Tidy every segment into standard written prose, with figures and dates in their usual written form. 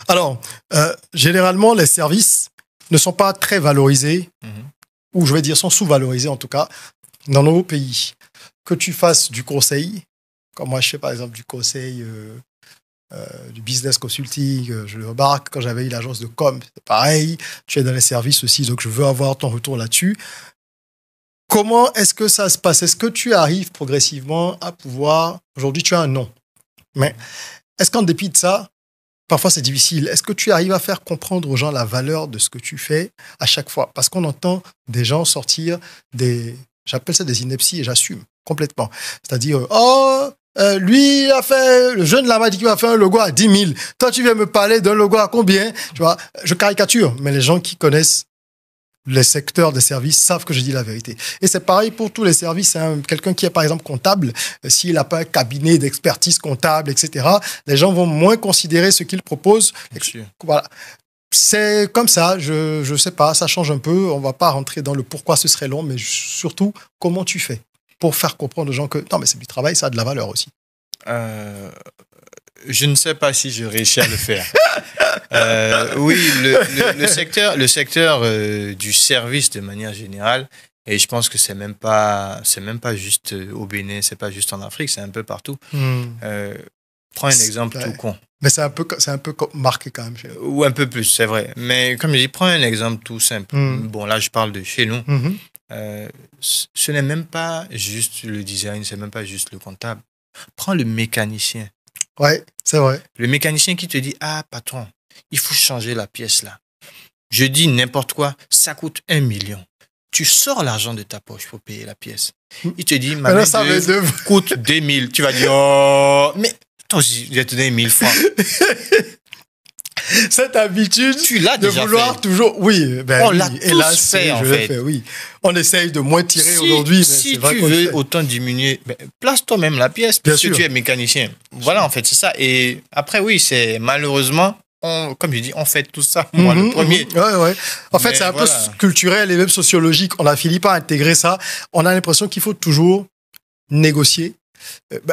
Alors, généralement, les services ne sont pas très valorisés, ou je vais dire sont sous-valorisés en tout cas, dans nos pays. Que tu fasses du conseil, comme moi je fais par exemple du conseil, du business consulting, je le remarque quand j'avais eu l'agence de com, c'est pareil, tu es dans les services aussi, donc je veux avoir ton retour là-dessus. Comment est-ce que ça se passe? Est-ce que tu arrives progressivement à pouvoir... Aujourd'hui, tu as un nom, mais est-ce qu'en dépit de ça, parfois c'est difficile, est-ce que tu arrives à faire comprendre aux gens la valeur de ce que tu fais à chaque fois? Parce qu'on entend des gens sortir des... J'appelle ça des inepties et j'assume complètement. C'est-à-dire, lui, il a fait, le jeune là m'a dit qu'il va faire un logo à 10 000. Toi, tu viens me parler d'un logo à combien? Tu vois, je caricature, mais les gens qui connaissent les secteurs des services savent que je dis la vérité. Et c'est pareil pour tous les services. Hein. Quelqu'un qui est par exemple comptable, s'il n'a pas un cabinet d'expertise comptable, etc., les gens vont moins considérer ce qu'il propose. Voilà. C'est comme ça, je sais pas, ça change un peu. On va pas rentrer dans le pourquoi ce serait long, mais surtout, comment tu fais pour faire comprendre aux gens que non, mais c'est du travail, ça a de la valeur aussi. Je ne sais pas si je réussis à le faire. Oui, le secteur du service de manière générale, et je pense que c'est même pas juste au Bénin, c'est pas juste en Afrique, c'est un peu partout. Prends un exemple tout con. Mais c'est un peu marqué quand même. Ou un peu plus, c'est vrai. Mais comme je dis, prends un exemple tout simple. Bon, là, je parle de chez nous. Ce n'est même pas juste le design, c'est même pas juste le comptable. Prends le mécanicien. Ouais, c'est vrai. Le mécanicien qui te dit, ah, patron, il faut changer la pièce là. Je dis n'importe quoi, ça coûte 1 million. Tu sors l'argent de ta poche pour payer la pièce. Il te dit, ma main-d'œuvre coûte 2 000. Tu vas dire, oh, mais toi, je vais te donner 1 000 francs. Cette habitude de vouloir fait. Toujours... Oui, ben on l'a tous fait, en fait. Oui. On essaye de moins tirer aujourd'hui. Si tu veux autant diminuer, place toi-même la pièce, puisque tu es mécanicien. Voilà, en fait, c'est ça. Et après, oui, c'est malheureusement, comme je dis, on fait tout ça, moi, le premier. Ouais. En fait, c'est un peu culturel et même sociologique. On a fini par intégrer ça. On a l'impression qu'il faut toujours négocier.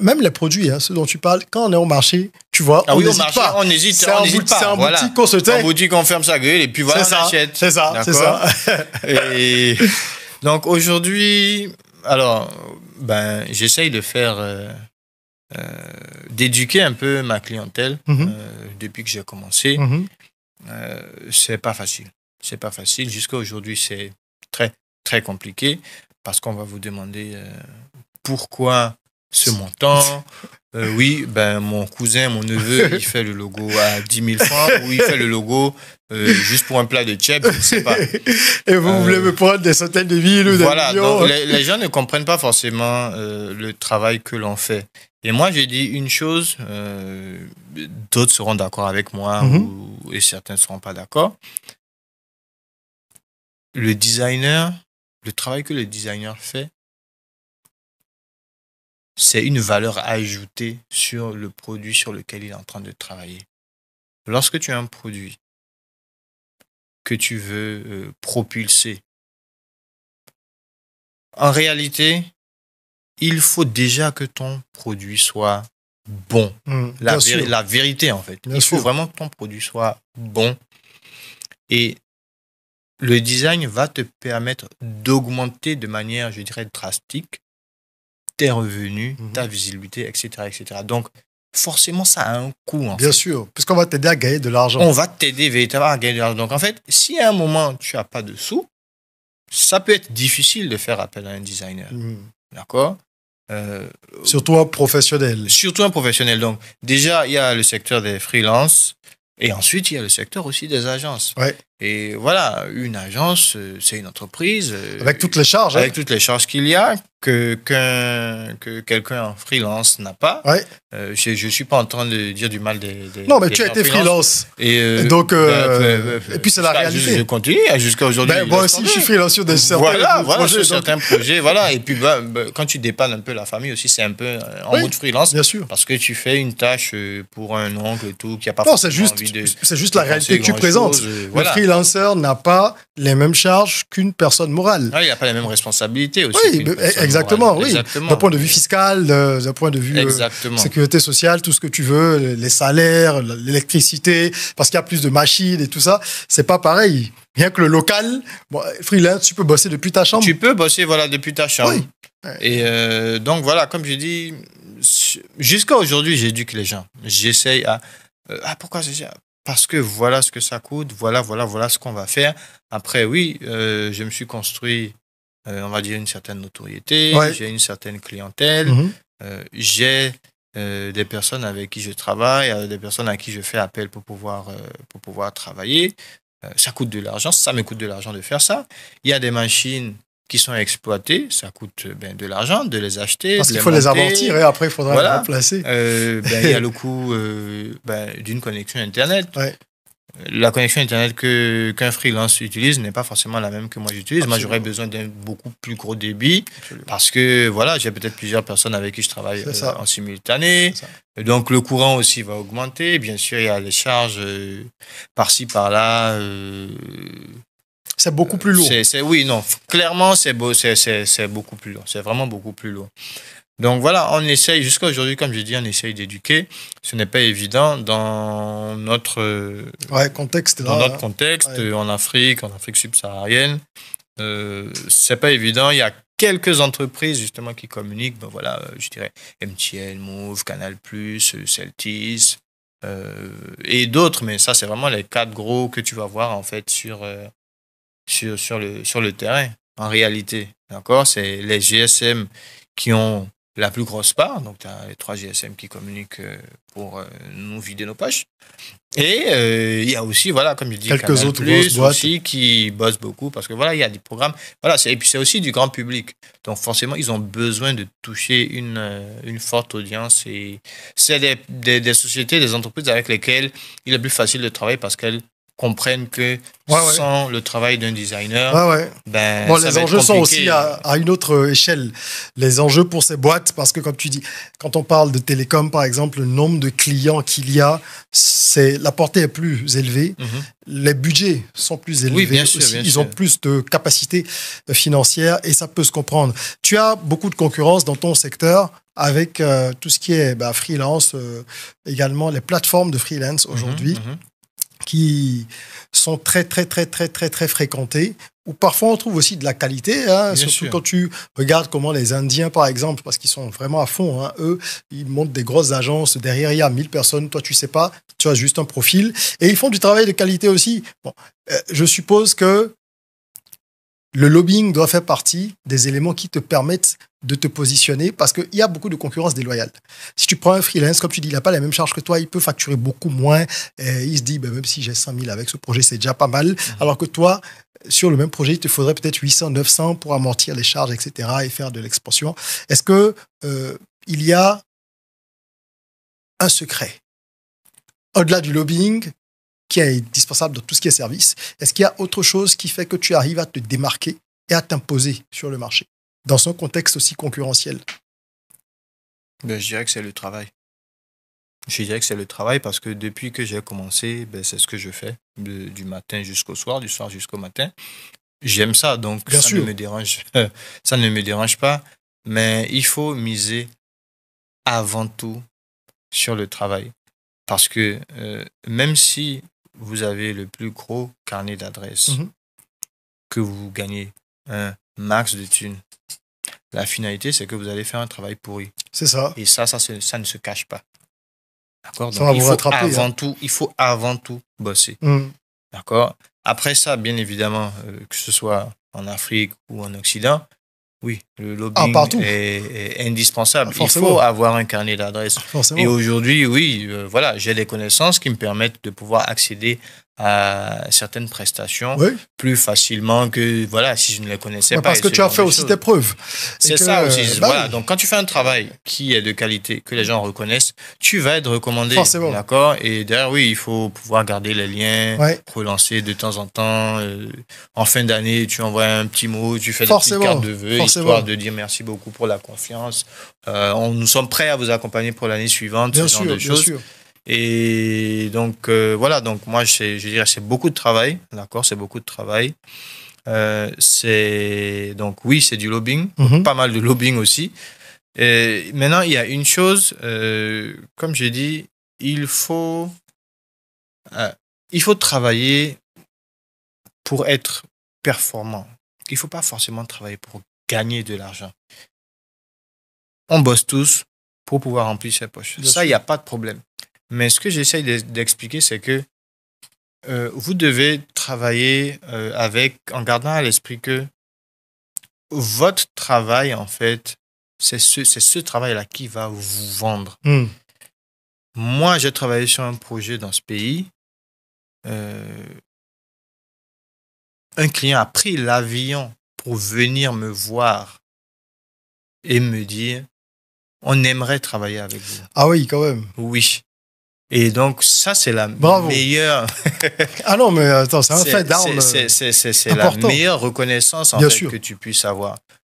Même les produits, ceux dont tu parles, quand on est au marché, tu vois, on n'hésite pas. On n'hésite pas. C'est en boutique qu'on se tait. En boutique, on ferme sa gueule et puis voilà, on achète. C'est ça. Et donc aujourd'hui, alors, j'essaye de faire, d'éduquer un peu ma clientèle depuis que j'ai commencé. C'est pas facile. C'est pas facile. Jusqu'à aujourd'hui, c'est très, très compliqué parce qu'on va vous demander pourquoi ce montant. Oui, mon cousin, mon neveu, il fait le logo à 10 000 francs ou il fait le logo juste pour un plat de tchèp, je ne sais pas. Et vous voulez me prendre des centaines de villes ou des voilà, millions. donc les gens ne comprennent pas forcément le travail que l'on fait. Et moi, j'ai dit une chose, d'autres seront d'accord avec moi et certains ne seront pas d'accord. Le travail que le designer fait, c'est une valeur ajoutée sur le produit sur lequel il est en train de travailler. Lorsque tu as un produit que tu veux propulser, en réalité, il faut déjà que ton produit soit bon. La vérité, en fait. Il faut vraiment que ton produit soit bon. Et le design va te permettre d'augmenter de manière, je dirais, drastique tes revenus, ta visibilité, etc., etc. Donc, forcément, ça a un coût. Bien sûr, puisqu'on va t'aider à gagner de l'argent. On va t'aider véritablement à gagner de l'argent. Donc, en fait, si à un moment, tu n'as pas de sous, ça peut être difficile de faire appel à un designer. D'accord? Surtout un professionnel. Surtout un professionnel. Donc, déjà, il y a le secteur des freelances et ensuite, il y a le secteur aussi des agences. Ouais. Et voilà, une agence, c'est une entreprise. Avec toutes les charges. Avec toutes les charges qu'il y a, que quelqu'un en freelance n'a pas. Ouais. Je ne suis pas en train de dire du mal des non, mais tu as été freelance. Et donc, et puis c'est la réalité. Je continue jusqu'à aujourd'hui. Moi aussi, je suis freelance sur certains projets. Certains projets, voilà. Et puis, quand tu dépannes un peu la famille aussi, c'est un peu en mode freelance. Bien sûr. Parce que tu fais une tâche pour un oncle et tout, qui n'a pas forcément envie de... c'est juste la réalité que tu présentes. Le freelance, freelancer n'a pas les mêmes charges qu'une personne morale. Il n'y a pas les mêmes responsabilités aussi. Oui, exactement, oui. D'un point de vue fiscal, d'un point de vue sécurité sociale, tout ce que tu veux, les salaires, l'électricité, parce qu'il y a plus de machines et tout ça, c'est pas pareil. Rien que le local, freelance, tu peux bosser depuis ta chambre. Tu peux bosser, depuis ta chambre. Oui. Et donc, voilà, comme je dis, jusqu'à aujourd'hui, j'éduque les gens. J'essaye à... pourquoi c'est ça? Parce que voilà ce que ça coûte, voilà ce qu'on va faire. Après, oui, je me suis construit, on va dire, une certaine notoriété, j'ai une certaine clientèle, j'ai des personnes avec qui je travaille, des personnes à qui je fais appel pour pouvoir travailler. Ça coûte de l'argent, ça me coûte de l'argent de faire ça. Il y a des machines qui sont exploitées, ça coûte de l'argent de les acheter. Parce qu'il faut les amortir et après il faudra les remplacer. Il y a le coût d'une connexion Internet. Ouais. La connexion Internet qu'un freelance utilise n'est pas forcément la même que moi j'utilise. Absolument. Moi, j'aurais besoin d'un beaucoup plus gros débit. Absolument. Parce que j'ai peut-être plusieurs personnes avec qui je travaille en simultané. Donc, le courant aussi va augmenter. Bien sûr, il y a les charges par-ci, par-là. C'est beaucoup plus lourd. Clairement, c'est beaucoup plus lourd. C'est vraiment beaucoup plus lourd. Donc voilà, on essaye, jusqu'à aujourd'hui, comme je dis, on essaye d'éduquer. Ce n'est pas évident dans notre contexte, en Afrique subsaharienne. C'est pas évident. Il y a quelques entreprises, justement, qui communiquent. Je dirais MTN, Move, Canal+, Celtis, et d'autres. Mais ça, c'est vraiment les 4 gros que tu vas voir, en fait, sur le terrain, en réalité. D'accord? C'est les GSM qui ont la plus grosse part. Donc, tu as les 3 GSM qui communiquent pour nous vider nos poches. Et il y a aussi, comme je dis, quelques autres grosses boîtes aussi qui bossent beaucoup parce que il y a des programmes. Et puis, c'est aussi du grand public. Donc, forcément, ils ont besoin de toucher une forte audience. Et c'est des sociétés, des entreprises avec lesquelles il est plus facile de travailler parce qu'elles comprennent que sans le travail d'un designer, les enjeux sont aussi à une autre échelle. Les enjeux pour ces boîtes, parce que comme tu dis, quand on parle de télécom, par exemple, le nombre de clients qu'il y a, la portée est plus élevée. Les budgets sont plus élevés. Oui, bien sûr. Ils ont plus de capacité financière et ça peut se comprendre. Tu as beaucoup de concurrence dans ton secteur avec tout ce qui est freelance, également les plateformes de freelance aujourd'hui. Qui sont très, très, très, très, très, très fréquentés, où parfois on trouve aussi de la qualité, surtout quand tu regardes comment les Indiens, par exemple, parce qu'ils sont vraiment à fond, eux, ils montent des grosses agences, derrière il y a 1000 personnes, toi tu sais pas, tu as juste un profil, et ils font du travail de qualité aussi. Je suppose que le lobbying doit faire partie des éléments qui te permettent de te positionner parce qu'il y a beaucoup de concurrence déloyale. Si tu prends un freelance, comme tu dis, il n'a pas la même charge que toi, il peut facturer beaucoup moins. Et il se dit, même si j'ai 100 000 avec ce projet, c'est déjà pas mal. Alors que toi, sur le même projet, il te faudrait peut-être 800, 900 pour amortir les charges, etc. et faire de l'expansion. Est-ce que il y a un secret au-delà du lobbying qui est indispensable dans tout ce qui est service? Est-ce qu'il y a autre chose qui fait que tu arrives à te démarquer et à t'imposer sur le marché dans un contexte aussi concurrentiel? Je dirais que c'est le travail. Je dirais que c'est le travail parce que depuis que j'ai commencé, c'est ce que je fais du matin jusqu'au soir, du soir jusqu'au matin. J'aime ça, donc ne me dérange, ça ne me dérange pas. Mais il faut miser avant tout sur le travail. Parce que même si vous avez le plus gros carnet d'adresses, que vous gagnez un max de thunes, la finalité, c'est que vous allez faire un travail pourri. C'est ça. Et ça ne se cache pas. D'accord? Donc, il faut avant tout bosser. D'accord? Après ça, bien évidemment, que ce soit en Afrique ou en Occident, oui, le lobbying est indispensable. Il faut avoir un carnet d'adresses. Et aujourd'hui, j'ai des connaissances qui me permettent de pouvoir accéder à certaines prestations plus facilement que si je ne les connaissais pas. Parce que tu as fait aussi tes preuves. C'est ça aussi. Donc, quand tu fais un travail qui est de qualité, que les gens reconnaissent, tu vas être recommandé. Forcément. D'accord? Et d'ailleurs, il faut pouvoir garder les liens, relancer de temps en temps. En fin d'année, tu envoies un petit mot, tu fais des petites cartes de vœux, histoire de dire merci beaucoup pour la confiance. Nous sommes prêts à vous accompagner pour l'année suivante, ce genre de choses. Et donc, voilà, donc moi, je dirais c'est beaucoup de travail, d'accord, c'est beaucoup de travail. Donc, oui, c'est du lobbying, pas mal de lobbying aussi. Et maintenant, il y a une chose, comme j'ai dit, il faut travailler pour être performant. Il ne faut pas forcément travailler pour gagner de l'argent. On bosse tous pour pouvoir remplir ses poches. Ça, il n'y a pas de problème. Mais ce que j'essaye d'expliquer, c'est que vous devez travailler en gardant à l'esprit que votre travail, en fait, c'est ce travail-là qui va vous vendre. Moi, j'ai travaillé sur un projet dans ce pays. Un client a pris l'avion pour venir me voir et me dire on aimerait travailler avec vous. Ah oui, quand même. Oui. Et donc, ça, c'est la meilleure. Ah non, mais attends, c'est un fait d'armes. C'est la meilleure reconnaissance en fait, que tu puisses avoir.